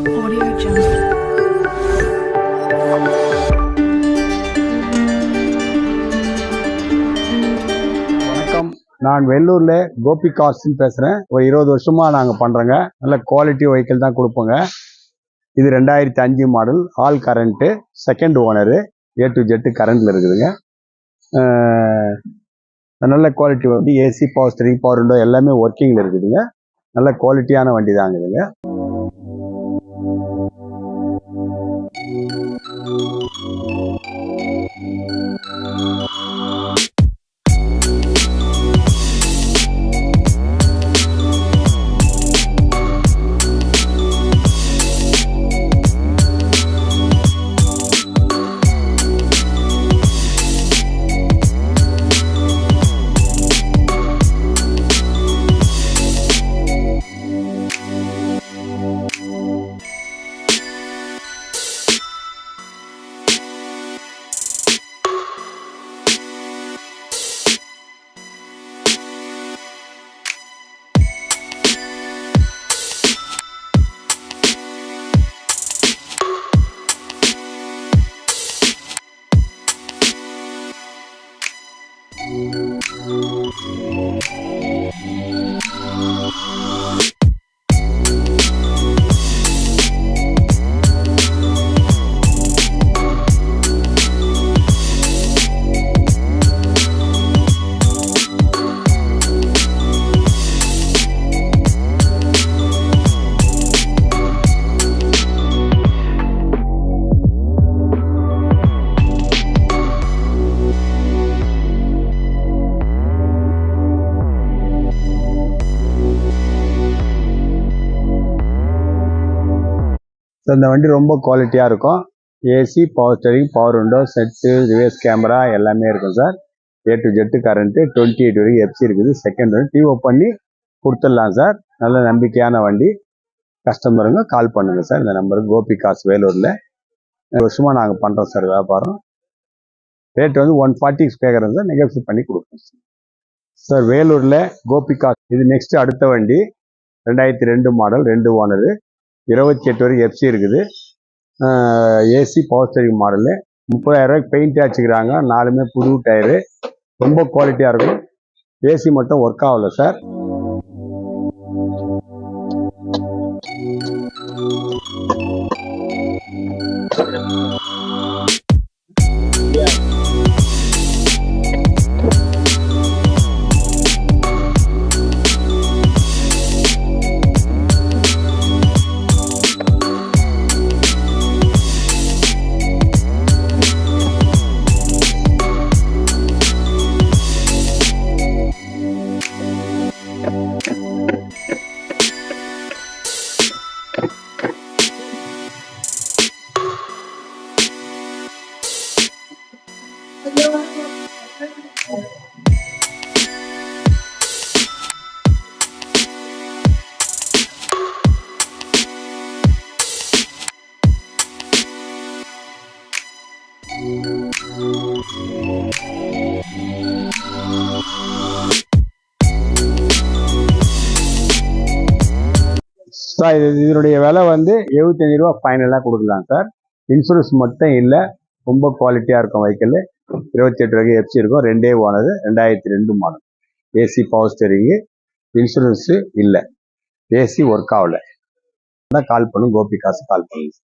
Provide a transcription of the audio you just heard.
Audio Jungle. வணக்கம், நான் வெள்ளூர்ல கோபி கார்ஸ்ன்னு பேசுறேன். ஒரு 20 வருஷமா நாங்கள் பண்றோங்க. நல்ல குவாலிட்டி வெஹிக்கிள் தான் கொடுப்போங்க. இது 2005 model, all current, second owner, A to Z கரண்ட்ல இருக்குதுங்க. நல்ல குவாலிட்டி வண்டி, AC, power steering, power window எல்லாமே ஒர்க்கிங்ல இருக்குதுங்க. நல்ல குவாலிட்டியான வண்டி தாங்குதுங்க. இந்த வண்டி ரொம்ப குவாலிட்டியாக இருக்கும். AC, power steering, power window, set, reverse camera எல்லாமே இருக்கும் sir. A to Z current, 28 வரைக்கும் எஃப்சி இருக்குது. செகண்ட் வந்து டிஓ பண்ணி கொடுத்துடலாம் சார். நல்ல நம்பிக்கையான வண்டி. கஸ்டமருங்க கால் பண்ணுங்கள் சார். இந்த நம்பருக்கு கோபி கார்ஸ் வேலூரில். வருஷமாக நாங்கள் பண்ணுறோம் சார் வியாபாரம். ரேட் வந்து 140 கேட்குறோம் சார். நெகோசியேட் பண்ணி கொடுப்போம் சார். வேலூரில் கோபி கார்ஸ். இது நெக்ஸ்ட் அடுத்த வண்டி 2002 மாடல், 2 ஓனரு, 28 வரைக்கும் எஃப்சி இருக்குது. ஏசி, பவர் ஸ்டீரிங் மாடலு, 30,000 ரூபாய்க்கு பெயிண்ட் அடிச்சுக்கிறாங்க. 4மே புது டயரு, ரொம்ப குவாலிட்டியாக இருக்கும். ஏசி மட்டும் ஒர்க் ஆகல சார். சார், இதனுடைய விலை வந்து 75 ரூபா ஃபைனலாக கொடுக்கலாம் சார். இன்சூரன்ஸ் மட்டும் இல்லை, ரொம்ப குவாலிட்டியாக இருக்கும் வெஹிக்கிள். 28 வரைக்கும் எஃப்சி இருக்கும். 2 owner, 2002 model, AC, power steering, insurance இல்லை, ஏசி ஒர்க் ஆகலை. கால் பண்ணுங்க, கோபி காசு கால் பண்ணுங்க.